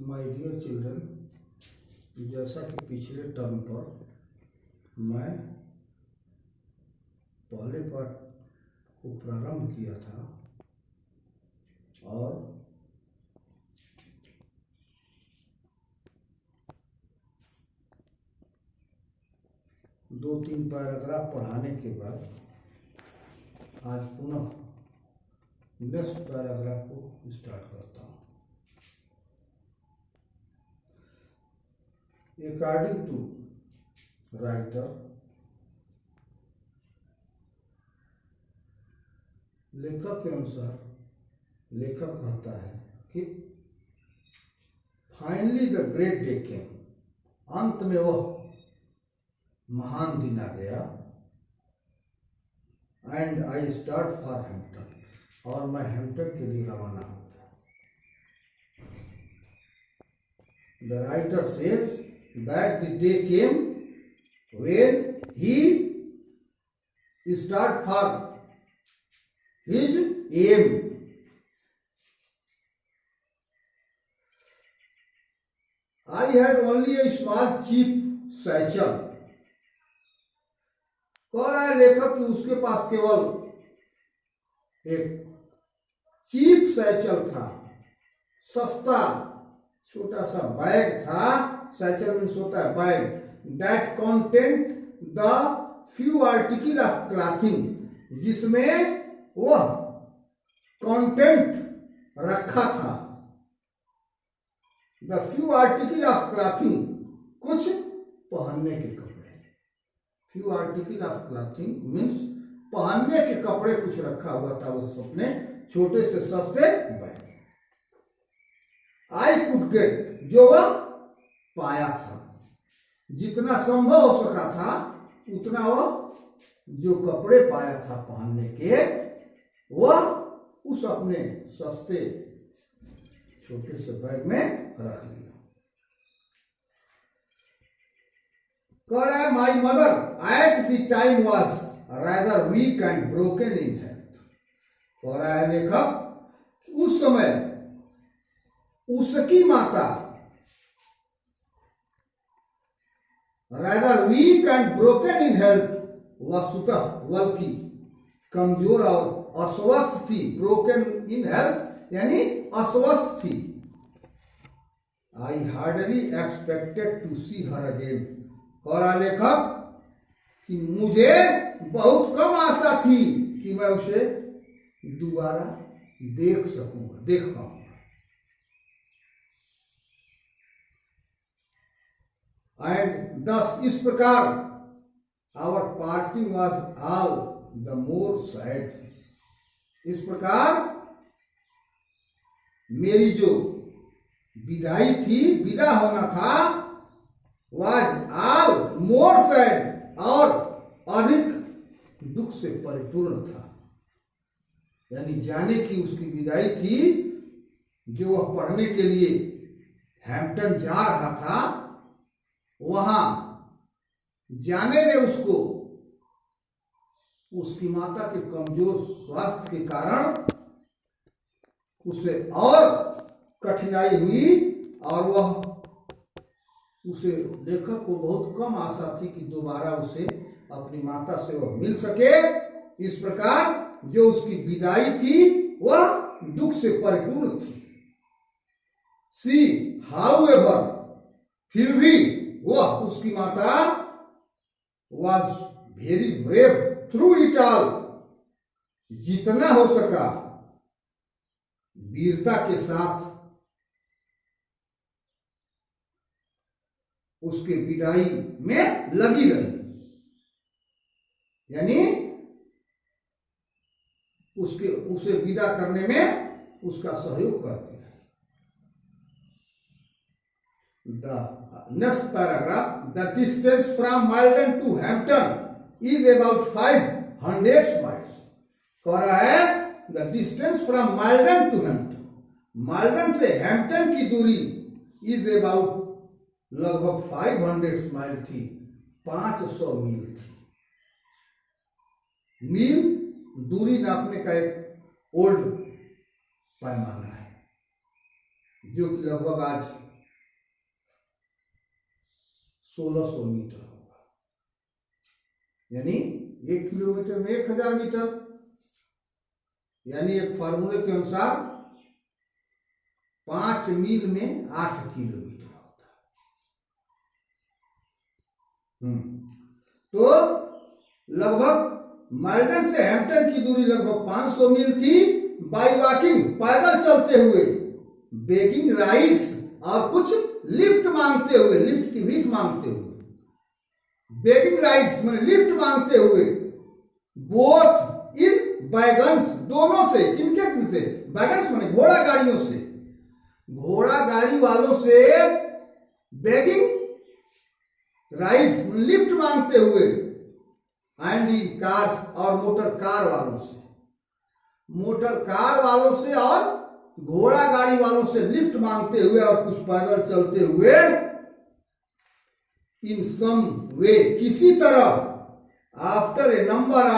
My dear children, जैसा कि पिछले टर्म पर मैं पहले पाठ को प्रारंभ किया था और दो तीन पैराग्राफ पढ़ाने के बाद आज पुनः नेक्स्ट पैराग्राफ को स्टार्ट करता हूँ। अकॉर्डिंग टू राइटर, लेखक के अनुसार लेखक कहता है कि फाइनली द ग्रेट डे केम, अंत में वह महान दिन आ गया। And I start for Hampton, और मैं हैम्पटन के लिए रवाना हो गया। The writer says that the day came when he start for his aim. I had only a small cheap satchel। कह रहा है लेखक कि उसके पास केवल एक चीप सैचल था, सस्ता छोटा सा बैग था। सैचल मीन्स होता है bag. That content the few article of clothing, जिसमें वह कंटेंट रखा था। The few article of clothing, कुछ पहनने के कपड़े। Few article of clothing means पहनने के कपड़े कुछ रखा हुआ था उस अपने छोटे से सस्ते बैग। आई कुड गेट, जो वह पाया था, जितना संभव हो सका था उतना वह जो कपड़े पाया था पहनने के, वह उस अपने सस्ते छोटे से बैग में रख लिया। कह रहा है my mother at the time was rather weak and broken in health. कह रहा है लेखक उस समय उसकी माता rather weak and broken in health, वस्तुतः बल्कि कमजोर और अस्वस्थ थी। ब्रोकन इन हेल्थ यानी अस्वस्थ थी। I hardly expected to see her again. और लेखक कि मुझे बहुत कम आशा थी कि मैं उसे दोबारा देख सकूंगा, देख पाऊंगा। एंड दस, इस प्रकार our parting was all the more sad. इस प्रकार मेरी जो विदाई थी, विदा होना था, वाज ऑल मोर सैड, और अधिक दुख से परिपूर्ण था। यानी जाने की उसकी विदाई थी, जो वह पढ़ने के लिए हैम्पटन जा रहा था। वहां जाने में उसको उसकी माता के कमजोर स्वास्थ्य के कारण उसे और कठिनाई हुई, और वह उसे लेखक को बहुत कम आशा थी कि दोबारा उसे अपनी माता से वह मिल सके। इस प्रकार जो उसकी विदाई थी वह दुख से परिपूर्ण थी। सी हाउएवर, फिर भी वह उसकी माता was very brave through it all, जितना हो सका वीरता के साथ उसके विदाई में लगी रही। यानी उसे विदा करने में उसका सहयोग करती है। The next paragraph, the distance from Malden to Hampton is about 500 miles. कह रहा है the distance from Malden to Hampton, Malden से हैम्पटन की दूरी इज अबाउट लगभग 500 माइल थी, 500 मील थी। मील दूरी नापने का एक ओल्ड पैमाना है, जो कि लगभग आज 1600 मीटर होगा, यानी 1 किलोमीटर में 1000 मीटर, यानी एक फार्मूले के अनुसार 5 मील में 8 किलोमीटर होता है। तो लगभग माल्डन से हैम्पटन की दूरी लगभग 500 मील थी बाई वॉकिंग, पैदल चलते हुए, बेगिंग राइड्स और कुछ लिफ्ट मांगते हुए, लिफ्ट की भीख मांगते हुए, बेगिंग राइड्स माने लिफ्ट मांगते हुए, बोथ इन वैगन्स, दोनों से, किनके किनसे, वैगन्स माने घोड़ा गाड़ियों से, घोड़ा गाड़ी वालों से बेगिंग राइड्स लिफ्ट मांगते हुए, एंड इन कार्स और मोटर कार वालों से, मोटर कार वालों से और घोड़ा गाड़ी वालों से लिफ्ट मांगते हुए और कुछ पैदल चलते हुए, इन सम वे, किसी तरह, after a number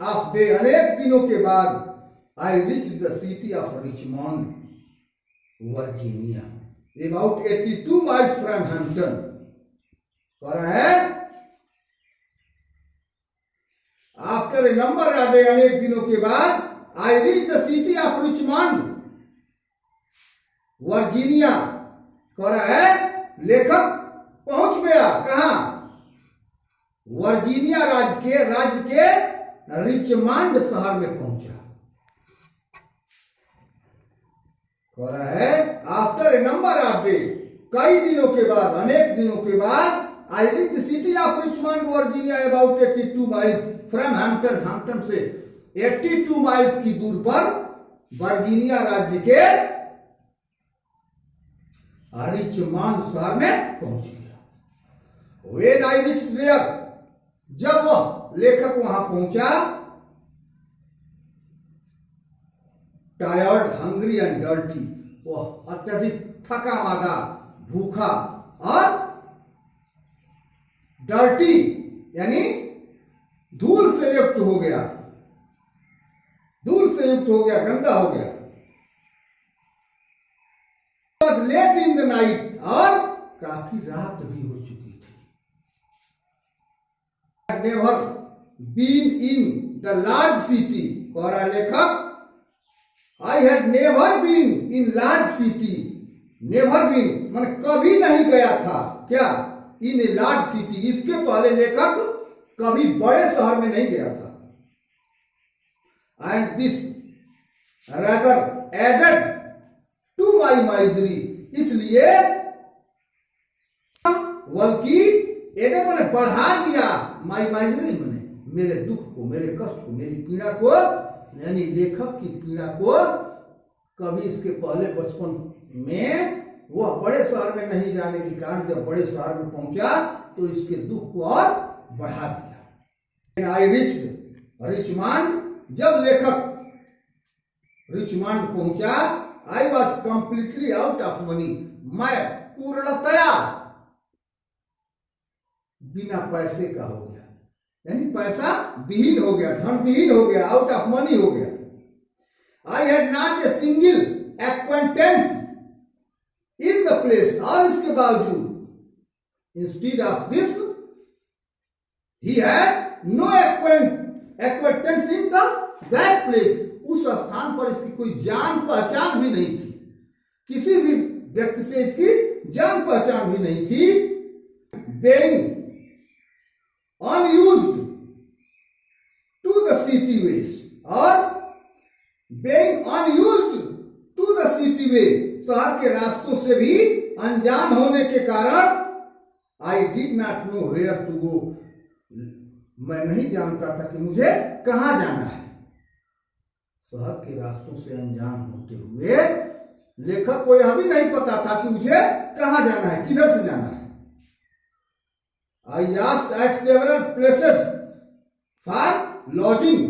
of day, अनेक दिनों के बाद, आई rich the city of Richmond Virginia, about 82 miles from Hampton. कह रहा है after a number of day, अनेक दिनों के बाद, I reach the city of Richmond Virginia. कह रहा है लेखक पहुंच गया कहां, वर्जीनिया राज्य के रिचमंड शहर में पहुंचा। कह रहा है after a number of day, कई दिनों के बाद, अनेक दिनों के बाद, I reach the city of Richmond Virginia about 82 miles from Hampton, Hampton से 82 माइल्स की दूर पर वर्जीनिया राज्य के रिचमंड शहर में पहुंच गया। वेन आई रिच देयर, जब वह लेखक वहां पहुंचा, टायर्ड, हंग्री एंड डर्टी, वह अत्यधिक थका मादा, भूखा और डर्टी यानी धूल से युक्त हो गया, धूल से युक्त हो गया, गंदा हो गया। लेट इन द नाइट, और काफी रात भी हो चुकी थी। Never been in the large city, कह रहा लेखक, I had never been in large city, never been माने कभी नहीं गया था, क्या, इन ए लार्ज सिटी, इसके पहले लेखक कभी बड़े शहर में नहीं गया था। And this rather added to my misery, इसलिए बल्कि एडेड माने बढ़ा दिया, माई माइजरी माने मेरे दुख को, मेरे कष्ट को, मेरी पीड़ा को, यानी लेखक की पीड़ा को कभी इसके पहले बचपन में वह बड़े शहर में नहीं जाने के कारण जब बड़े शहर में पहुंचा तो इसके दुख को और बढ़ा दिया। आई रिच्ड रिचमंड, जब लेखक रिचमंड पहुंचा, I was completely out of money, मैं पूर्णतया बिना पैसे का हो गया, यानी पैसा विहीन हो गया, धन विहीन हो गया, आउट ऑफ मनी हो गया। I had not a single acquaintance in the place, और इसके बावजूद instead of this he had no acquaintance in the that place, उस स्थान पर इसकी कोई जान पहचान भी नहीं थी, किसी भी व्यक्ति से इसकी जान पहचान भी नहीं थी। Being unused to the city ways, और being unused to the city way, शहर के रास्तों से भी अनजान होने के कारण, I did not know where to go, मैं नहीं जानता था कि मुझे कहां जाना है। शहर के रास्तों से अनजान होते हुए लेखक को यह भी नहीं पता था कि मुझे कहां जाना है, किधर से जाना है। I asked eight several places for lodging,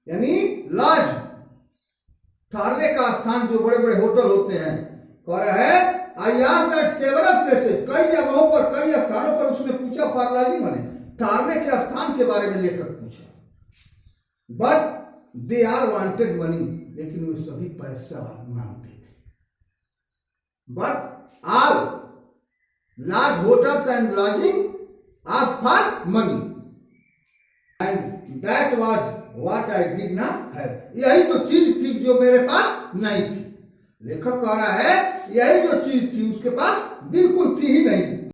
यानी लॉज, ठहरने का स्थान, जो बड़े बड़े होटल होते हैं। कह रहा है I asked eight several places, कई जगहों पर, कई स्थानों पर उसने पूछा, फॉर लॉजिंग माने ठहरने के स्थान के बारे में लेखक पूछा। But they are wanted money, लेकिन वे सभी पैसा मांगते थे। But all large hotels and lodging ask for money and that was what I did not have. यही तो चीज थी जो मेरे पास नहीं थी। लेखक कह रहा है यही जो चीज थी उसके पास बिल्कुल थी ही नहीं।